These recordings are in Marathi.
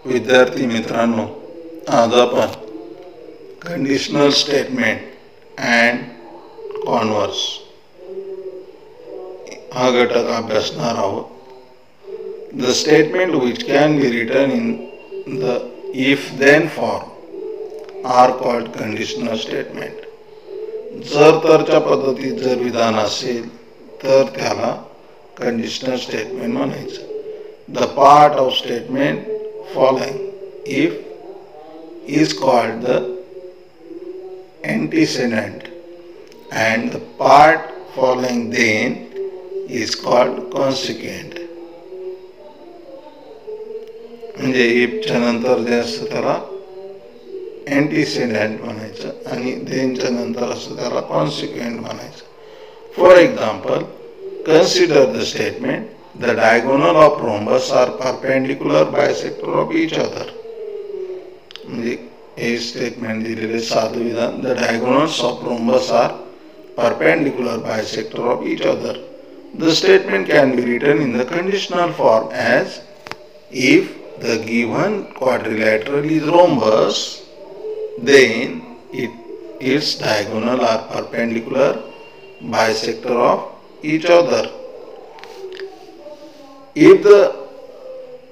विद्यार्थी मित्रांनो, आज आपण कंडिशनल स्टेटमेंट अँड कॉन्व्हर्स हा घटक अभ्यासणार आहोत. The statement which can be written in the if then form are called conditional statement. जर तरच्या पद्धतीत जर विधान असेल तर त्याला कंडिशनल स्टेटमेंट म्हणायचं. The part of statement following if is called the antecedent and the part following then is called consequent. म्हणजे ifच्या नंतर जे असतं त्याला antecedent म्हणायचं आणि thenच्या नंतर असतं त्याला consequent म्हणायचं. For example, consider the statement the diagonal of rhombus are perpendicular bisector of each other. म्हणजे हे स्टेटमेंट दिलेले साधं विधान, the diagonals of rhombus are perpendicular bisector of each other. The statement can be written in the conditional form as if the given quadrilateral is rhombus, then its diagonal are perpendicular bisector of each other. If the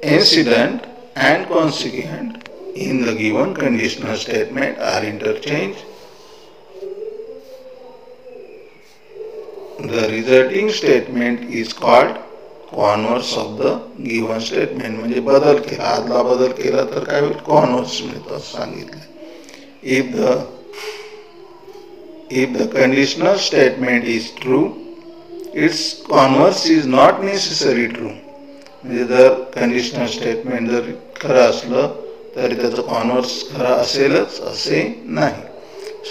antecedent and consequent in the given conditional statement are interchanged, the resulting statement is called converse of the given statement. म्हणजे बदल केला, आदला बदल केला तर काय होईल, कॉन्व्हर्स मिळतं सांगितलं. If the conditional statement is true, its converse is not necessarily true. म्हणजे जर कंडिशनल स्टेटमेंट जर खरं असलं तरी त्याचं कॉन्व्हर्स खरं असेलच असे नाही.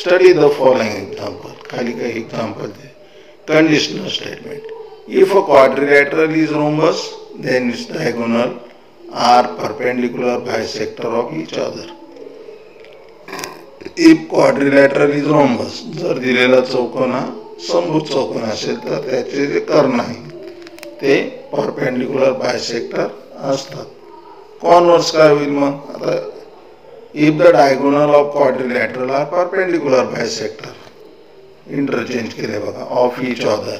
Study the following example. खाली काही एक्झाम्पल दे. Conditional statement. If a quadrilateral is rhombus then its diagonal are perpendicular bisector of each other. If quadrilateral is rhombus, जर दिलेला चौकोन हा समभुज चौकोन असेल तर त्याचे जे कर्ण आहे ते परपेंडिक्युलर बायसेक्टर असतात. कॉन्व्हर्स काय होईल मग? आता if the diagonal of quadrilateral are perpendicular bisector, interchange केले बघा, of each other,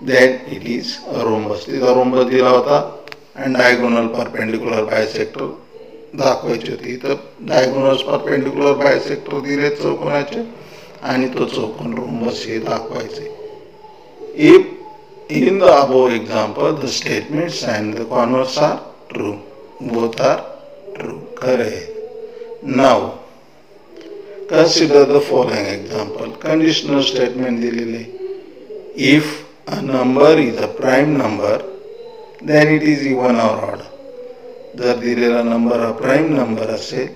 then it is rhombus. तिथं रोम्बस दिला होता आणि डायगोनल परपेंडिक्युलर बायसेक्टर दाखवायची होती. तर डायगोनल्स परपेंडिक्युलर बायसेक्टर दिले चौकोनाचे आणि तो चौकोन रोम्बस हे दाखवायचे. If in the above example the statements and the converse are true, both are true, correct. Now consider the following example. Conditional statement दिलेले. If a number is a prime number then it is even or odd. जर दिलेला नंबर हा प्राईम नंबर असेल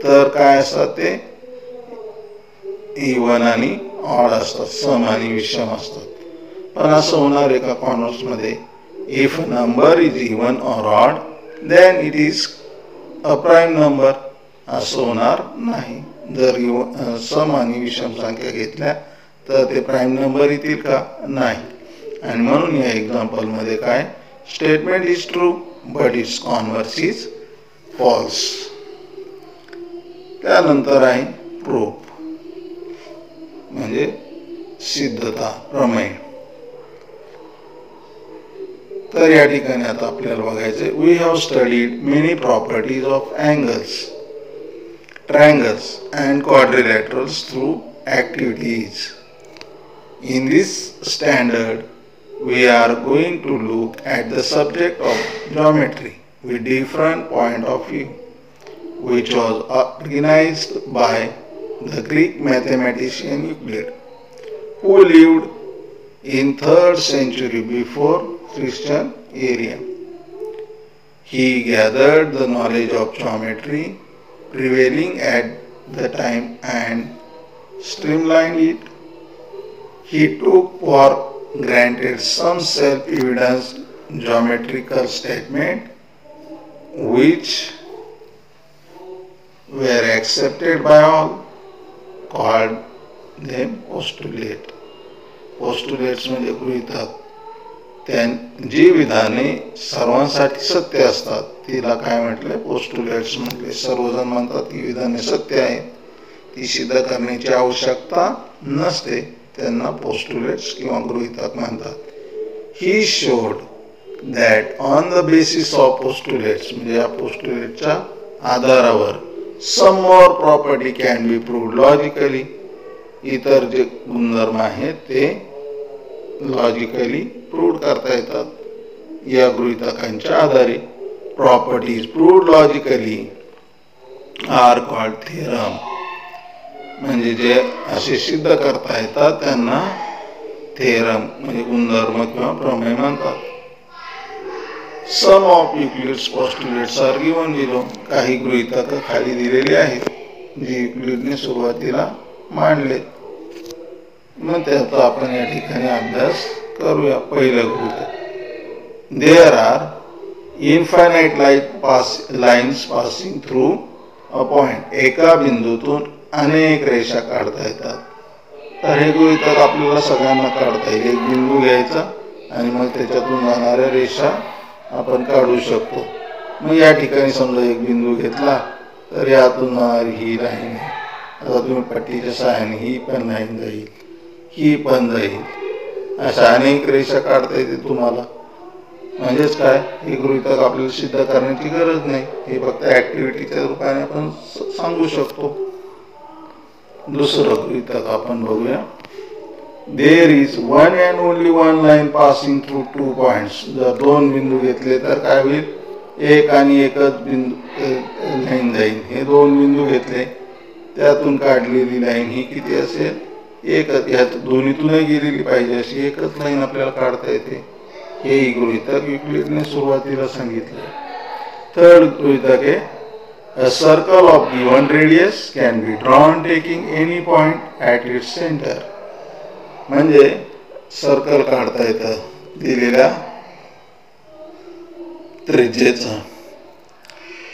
तर काय असतात ते इवन आणि ऑड असतात, सम आणि विषम असतात. पण असं होणार आहे का कॉन्व्हर्स मध्ये? If a number is even or odd then it is a prime number, असं होणार नाही. जर सम आणि विषम संख्या घेतल्या तर ते प्राईम नंबर येतील का? नाही. आणि म्हणून या एक्झाम्पल मध्ये काय, statement is true but its converse is false. त्यानंतर आहे प्रूफ म्हणजे सिद्धता, प्रमेय. तर या ठिकाणी आता आपल्याला बघायचे. We have studied many properties of angles, triangles and quadrilaterals through activities. In this standard we are going to look at the subject of geometry with different point of view, which was organized by the Greek mathematician Euclid, who lived in 3rd century before Christian era. He gathered the knowledge of geometry prevailing at the time and streamlined it. He took for granted some self-evident geometrical statements which were accepted by all, called them postulate. Postulates म्हणजे गृहीतक. जी विधाने सर्वांसाठी सत्य असतात तिला काय म्हटले? पोस्टुलेट्स म्हटले. सर्वजण म्हणतात ही विधाने सत्य आहेत, ती सिद्ध करण्याची आवश्यकता नसते, त्यांना पोस्टुलेट्स किंवा गृहीतक म्हणतात. He showed that on the basis of postulates, म्हणजे या पोस्टुलेटच्या आधारावर some more property can be proved logically, इतर जे गुणधर्म आहेत ते लॉजिकली प्रूव्ड करता येतात या गृहीतकांच्या आधारे. Properties proved logically are called theorem, म्हणजे जे असे सिद्ध करता येतात त्यांना थेरम म्हणजे गुणधर्म किंवा प्रमेय म्हणतात. Some of Euclid's postulates are given below, काही गृहीतक खाली दिलेली आहेत जी युक्लिडने सुरुवातीला मांडले. मग त्याचा आपण या ठिकाणी अभ्यास करूया. पहिलं गृहीतक, there are infinite lines passing through a point, एका बिंदूतून अनेक रेषा काढता येतात. तर हे गृहीतक आपल्याला सगळ्यांना काढता येईल. एक बिंदू घ्यायचा आणि मग त्याच्यातून जाणाऱ्या रेषा आपण काढू शकतो. मग या ठिकाणी समजा एक बिंदू घेतला तर यातून जाणारी ही लाईन आहे. आता तुम्ही पट्टीच्या सहाय्याने ही पण लाईन जाईल, ही पण जाईल, अशा अनेक रेषा काढता येते तुम्हाला. म्हणजेच काय, हे गृहीतक आपल्याला सिद्ध करण्याची गरज नाही, हे फक्त ऍक्टिव्हिटीच्या रूपाने आपण सांगू शकतो. दुसरं गृहीतक आपण बघूया. There is one and only one line passing through two points, जर दोन बिंदू घेतले तर काय होईल? एक आणि एकच बिंदू लाईन जाईल. हे दोन बिंदू घेतले त्यातून काढलेली लाईन ही किती असेल? एकच. ह्यात दोन्हीतूनही गेलेली पाहिजे अशी एकच लाईन आपल्याला काढता येते. हे गृहीतक युक्लिडने सुरुवातीला सांगितले. थर्ड गृहीतक आहे, a circle of given radius can be drawn taking any point at its center, म्हणजे सर्कल काढता येतं दिलेल्या त्रिज्येचा.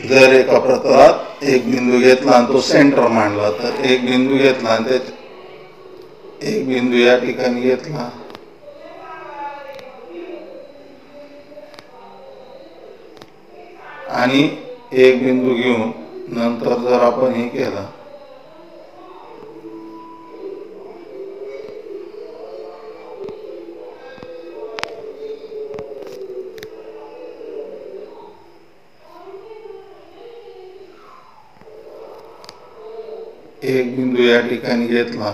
जर एका प्रतलात एक बिंदू घेतला आणि तो सेंटर मांडला, तर एक बिंदू घेतला आणि एक बिंदू या ठिकाणी घेतला आणि एक बिंदू घेऊन नंतर जर आपण हे केलं एक बिंदू या ठिकाणी घेतला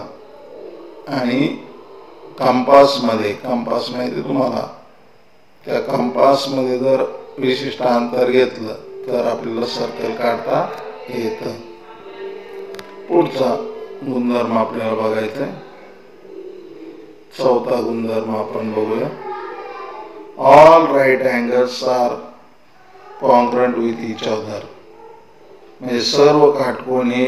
आणि कंपास माहिती तुम्हाला, त्या कंपासमध्ये जर विशिष्ट अंतर घेतलं तर आपल्याला सर्कल काढता येतं. पुढचा गुणधर्म आपल्याला बघायचा आहे. चौथा गुणधर्म आपण बघूया. All right angles are congruent with each other, म्हणजे सर्व काटकोन हे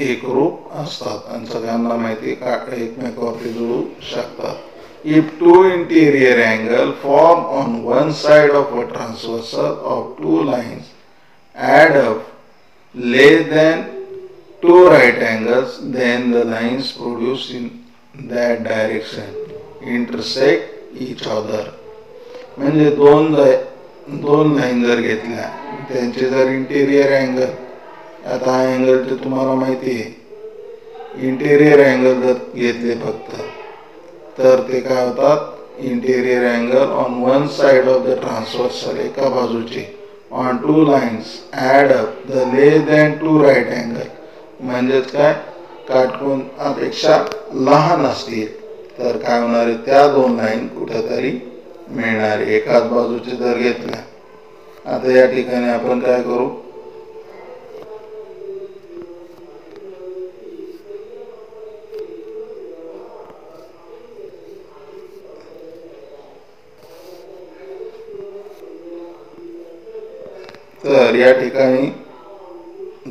एकरूप असतात आणि सगळ्यांना माहिती एकमेकावरती जुळू शकतात. If two interior angles form on one side of a transversal of two lines add up less than two right angles, then the lines produced in that direction intersect each other. म्हणजे दोन लाईन जर घेतल्या, त्यांचे जर इंटेरियर अँगल, आता हा अँगल तर तुम्हाला माहिती आहे, इंटेरियर अँगल जर घेतले फक्त तर ते काय होतात? Interior angle on one side of the transversal, एका बाजूचे, on two lines add up the less than two right angle, म्हणजेच काय, काटकोन अपेक्षा लहान असतील तर काय होणार आहे? त्या दोन लाईन कुठेतरी मिळणार, एकाच बाजूचे जर घेतल्या. आता या ठिकाणी आपण काय करू? तर या ठिकाणी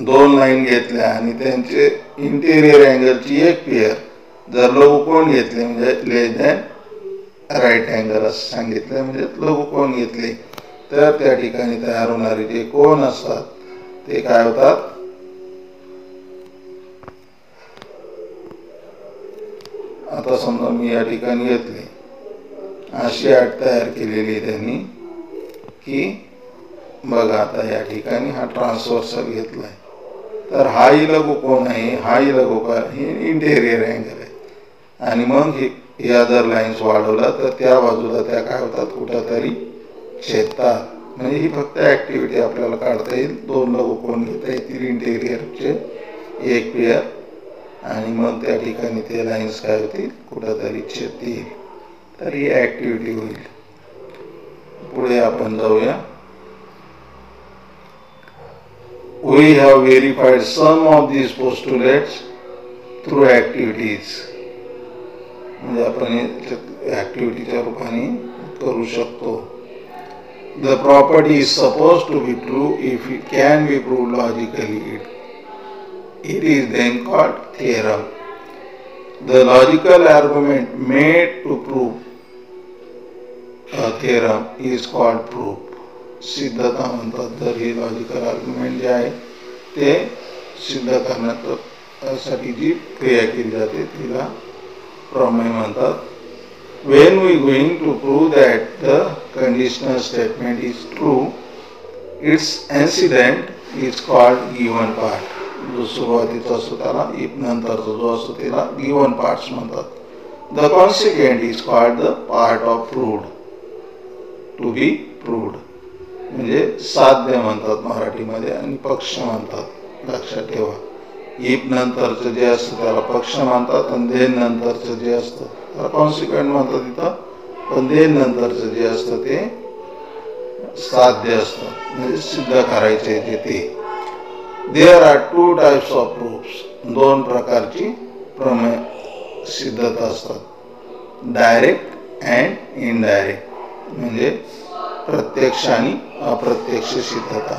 दोन लाईन घेतल्या आणि त्यांचे इंटेरियर अँगलची एक पेअर जर लघुकोन घेतले, म्हणजे लेस दॅन राईट अँगल असं सांगितलं, म्हणजे लघुकोन घेतले, तर त्या ठिकाणी तयार होणारे जे कोन असतात ते काय होतात? आता समजा मी या ठिकाणी घेतले अशी अट तयार केलेली आहे त्यांनी की बघा आता या ठिकाणी हा ट्रान्सव्हर्सल घेतलाय, तर हाही लघु कोण आहे, हाही लघु हे इंटेरियर अँगल आहे, आणि मग हे अदर लाईन्स वाढवला तर त्या बाजूला त्या काय होतात, कुठंतरी छेदतात. म्हणजे ही फक्त ऍक्टिव्हिटी आपल्याला काढता येईल. दोन लघु कोण घेता येतील इंटेरियरचे एक पेअर, आणि मग त्या ठिकाणी ते लाईन्स काय होतील, कुठंतरी छेदतील. तर ही ऍक्टिव्हिटी होईल. पुढे आपण जाऊया. We have verified some of these postulates through activities. म्हणजे आपण ऍक्टिव्हिटीच्या रूपाने करू शकतो. The property is supposed to be true if it can be proved logically. It is then called theorem. The logical argument made to prove a theorem is called proof. सिद्धता म्हणतात. जर ही लॉजिकल आर्ग्युमेंट जे आहे ते सिद्ध करण्यासाठी जी क्रिया केली जाते तिला प्रमेय म्हणतात. When we going to prove that the conditional statement is true, its antecedent is called given part. जो सुरुवातीचा असतो त्याला if नंतरचा जो असतो त्याला given parts म्हणतात. The consequent is called the part of proved. To be proved म्हणजे साध्य म्हणतात मराठीमध्ये, आणि पक्ष म्हणतात. लक्षात ठेवा, इफ नंतरचं जे असतं त्याला पक्ष म्हणतात, आणि देन नंतरचं जे असतं त्याला कॉन्सिक्वेंट म्हणतात इथं. पण देन नंतरचं जे असतं ते साध्य असतं, म्हणजे सिद्ध करायचे ते. There are two types of proofs. दोन प्रकारची प्रमेय सिद्धता असतात. डायरेक्ट अँड इनडायरेक्ट म्हणजे प्रत्यक्ष आणि अप्रत्यक्ष सिद्धता.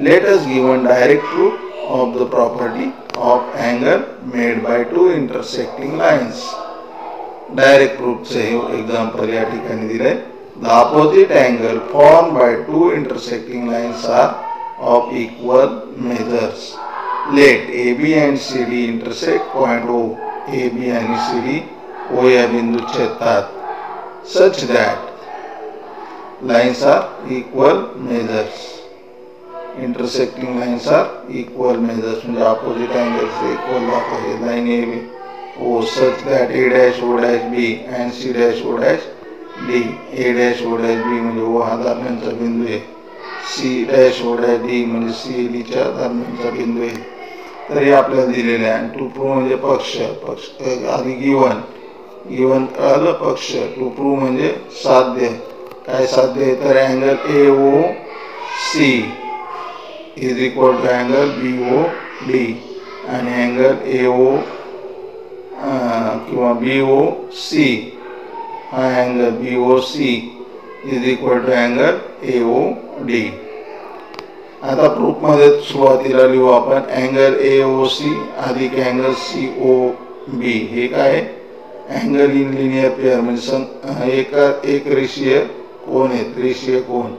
Let us given direct proof of the property of angle made by two intersecting lines. Direct प्रूफचे हे एक्झाम्पल या ठिकाणी दिले. The opposite angle form by two intersecting lines are of equal measures. Let A B and C D intersect point O. A B आणि सी डी ओ या बिंदू छेदतात. Such that lines are equal measures. Intersecting lines are equal measures म्हणजे opposite angles equal दाखवले. line A B O such that A dash O dash B and C dash O dash D. A dash O dash B म्हणजे O हा दरम्यानचा बिंदू आहे. C dash O dash D म्हणजे C D च्या दरम्यानचा बिंदू आहे. तर हे आपल्याला दिलेले आहे. टू प्रूव्ह म्हणजे पक्ष आधी गिवन कळालं. पक्ष टू प्रूव्ह म्हणजे साध्य. काय साध्य आहे तर angle A O C is equal to angle B O D, आणि अँगल ए ओ किंवा बी ओ सी हा angle B O C is equal to angle A O D. आता प्रूफमध्ये सुरुवातीला लिहू आपण अँगल ए ओ सी अधिक अँगल सी ओ बी. हे काय अँगल इन लिनियर पेअर म्हणजे एक रेषीय कोण आहेत, रेषीय कोण.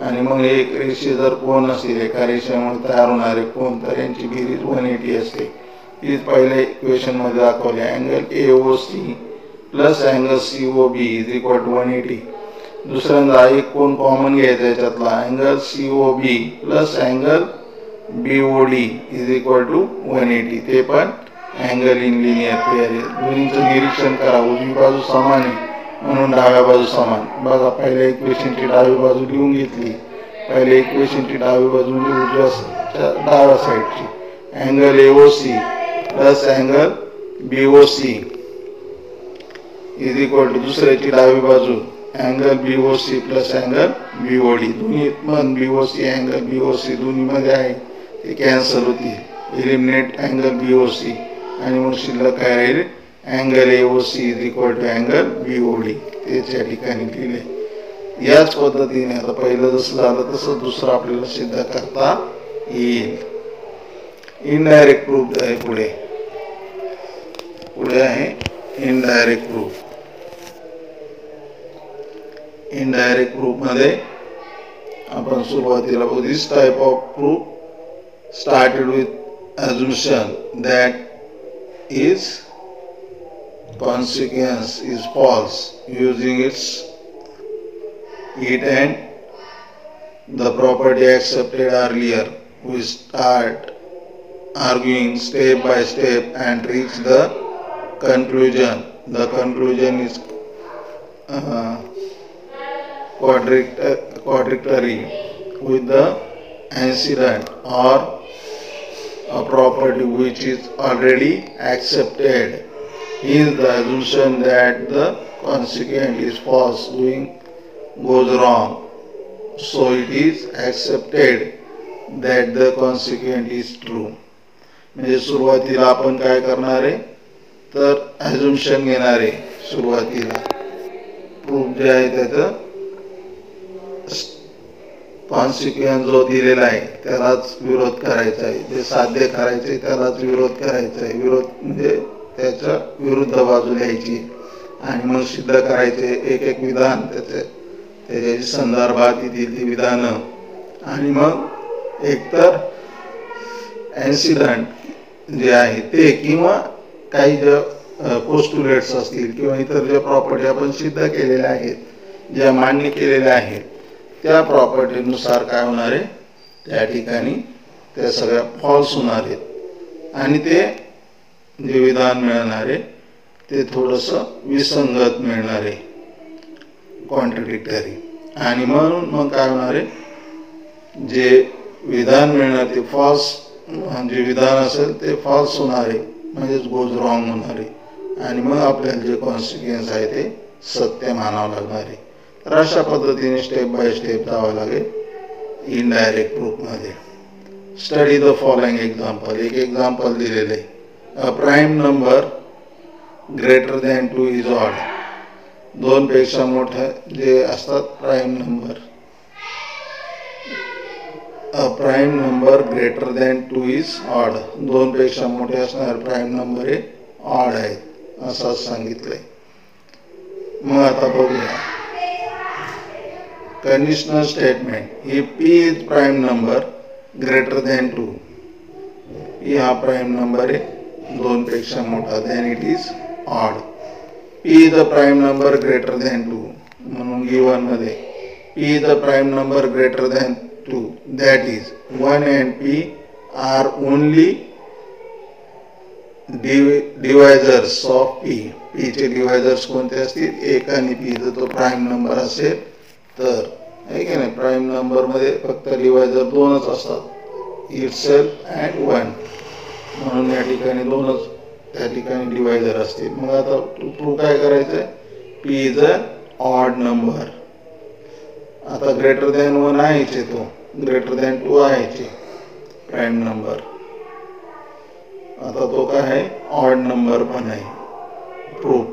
आणि मग एक रेषीय जर कोण असेल एका रेषेमुळे तयार होणारे कोण तर यांची बेरीज 180 असते. तीच पहिल्या इक्वेशन मध्ये दाखवली. Angle A O C plus angle C O B is equal to 180. दुसऱ्यांदा एक कोण कॉमन घ्यायचा याच्यातला angle C O B plus angle B O D is equal to 180. ते पण अँगल इन लिनियर पेअर आहे. दोन्हीचं निरीक्षण करा. उजवी बाजू समान आहे म्हणून डाव्या बाजू समान. बघा पहिल्या इक्वेशनची डावी बाजू लिहून घेतली. पहिल्या इक्वेशनची डावी बाजू म्हणजे उजव्या डाव्या साईडची. Angle A O C plus angle B O C is equal to दुसऱ्याची डावी बाजू angle B O C plus angle B O D. दोन्ही पण B O C angle B O C दोन्हीमध्ये आहे ते कॅन्सल होतील. Eliminate angle B O C आणि मग शिल्लक काय राहील angle A O C is equal to angle B O D. तेच या ठिकाणी लिहिले. याच पद्धतीने आता पहिलं जसं झालं तसं दुसरं आपल्याला सिद्ध करता येईल. इनडायरेक्ट प्रूफ आहे. पुढे आहे इनडायरेक्ट प्रूफ. इनडायरेक्ट प्रूफ मध्ये आपण सुरुवातीला बघू. This type of proof started with assumption that is consequence is false using it and the property accepted earlier. We start arguing step by step and reach the conclusion. The conclusion is contradictory with the antecedent or a property which is already accepted. Hence, the assumption that the consequent is false goes wrong. So it is accepted that the consequent is true. म्हणजे सुरुवातीला आपण काय करणार आहे तर ॲझम्पशन घेणार आहे. सुरुवातीला प्रूफ जे आहे त्याचं कॉन्सिक्वेन्स जो दिलेला आहे त्यालाच विरोध करायचा आहे. जे साध्य करायचे त्यालाच विरोध करायचा आहे. विरोध म्हणजे त्याच्या विरुद्ध बाजू लिहायची आणि मग सिद्ध करायचे एक एक विधान त्याच्या संदर्भात येतील ती विधानं आणि मग एकतर ॲन्सिडंट जे आहे ते किंवा काही ज्या पोस्टुलेट्स असतील किंवा इतर ज्या प्रॉपर्टी आपण सिद्ध केलेल्या आहेत ज्या मान्य केलेल्या आहेत त्या प्रॉपर्टीनुसार काय होणार आहे त्या ठिकाणी त्या सगळ्या फॉल्स होणार आहेत आणि ते जे विधान मिळणार आहे ते थोडंसं विसंगत मिळणार आहे कॉन्ट्रडिक्टरी आणि म्हणून मग काय होणार आहे जे विधान मिळणार ते फॉल्स जे विधान असेल ते फॉल्स होणार आहे म्हणजेच गोज रॉंग होणार आहे आणि मग आपल्याला जे कॉन्सिक्वेन्स आहे ते सत्य मानावं लागणार आहे. तर अशा पद्धतीने स्टेप बाय स्टेप जावं लागेल इनडायरेक्ट प्रूफमध्ये. Study the following example. एक एक्झाम्पल दिलेलं आहे. A prime number greater than 2 is odd. दोनपेक्षा मोठे जे असतात prime number. A prime number greater than 2 is odd. दोनपेक्षा मोठे असणारे प्राईम नंबर हे ऑड आहेत असं सांगितलंय. मग आता बघूया conditional statement. If P is prime number greater than 2. P हा प्राईम नंबर आहे दोनपेक्षा मोठा than it is odd. P is the prime number greater than 2 म्हणून गिवन मध्ये P is the prime number greater than 2 that is 1 and p are only divisors of p. p चे डिवायझर्स कोणते असतील 1 आणि p. जर तो प्राईम नंबर असेल तर आहे की नाही प्राईम नंबर मध्ये फक्त डिवायझर दोनच असतात इटसेल्फ अँड 1 म्हणून या ठिकाणी दोनच त्या ठिकाणी डिवायझर असतील. मग आता प्रूव्ह काय करायचंय p is a odd number. आता ग्रेटर दॅन 1 आहे तो ग्रेटर दॅन 2 आहे प्राईम नंबर. आता तो काय आहे ऑड नंबर पण आहे. Proof.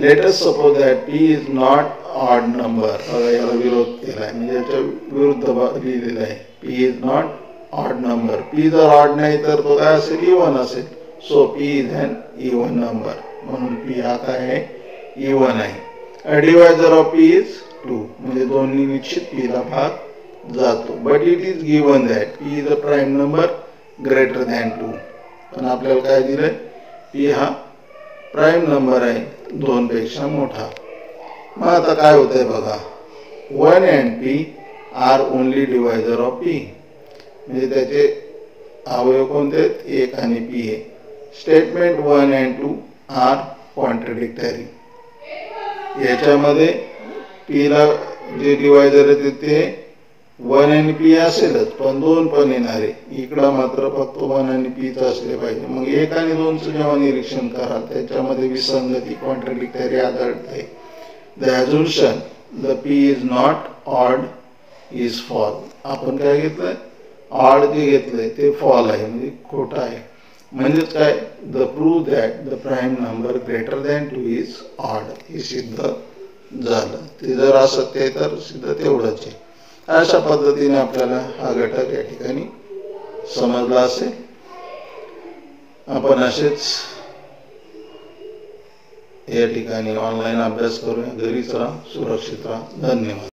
Let us suppose that P is not odd number. याला विरोध केला आहे म्हणजे याच्या विरुद्ध लिहिलेलं आहे P is not odd number. P जर ऑड नाही तर तो काय असेल इवन असेल. So P is an even number म्हणून पी हा काय आहे इवन आहे. A divisor of P is 2 म्हणजे दोन्ही निश्चित पी ला भाग जातो. But it is given that P is a prime number greater than 2. पण आपल्याला काय दिलंय पी हा प्राईम नंबर आहे दोनपेक्षा मोठा. मग आता काय होतंय बघा 1 and P are only divisor of P. म्हणजे त्याचे अवयव कोणते 1 आणि पी आहे. Statement 1 and 2 are contradictory. याच्यामध्ये पी ला जे डिवायझर आहे ते 1 आणि पी असेलच पण 2 पण येणार आहे. इकडं मात्र फक्त 1 आणि पीच असले पाहिजे. मग 1 आणि 2चं जेव्हा निरीक्षण कराल त्याच्यामध्ये विसंगती कॉन्ट्रडिक्टरी आढळते. The assumption the P is not odd is false. आपण काय घेतलंय ऑड जे घेतलंय ते फॉल आहे म्हणजे खोटं आहे. म्हणजेच काय the prove that the prime number greater than 2 is odd हे सिद्ध झालं. ते जर असत्य आहे तर सिद्ध तेवढंच आहे. अशा पद्धतीने आपल्याला हा घटक या ठिकाणी समजला असेल. आपण असेच या ठिकाणी ऑनलाईन अभ्यास करूया. घरीच राहा, सुरक्षित राहा. धन्यवाद.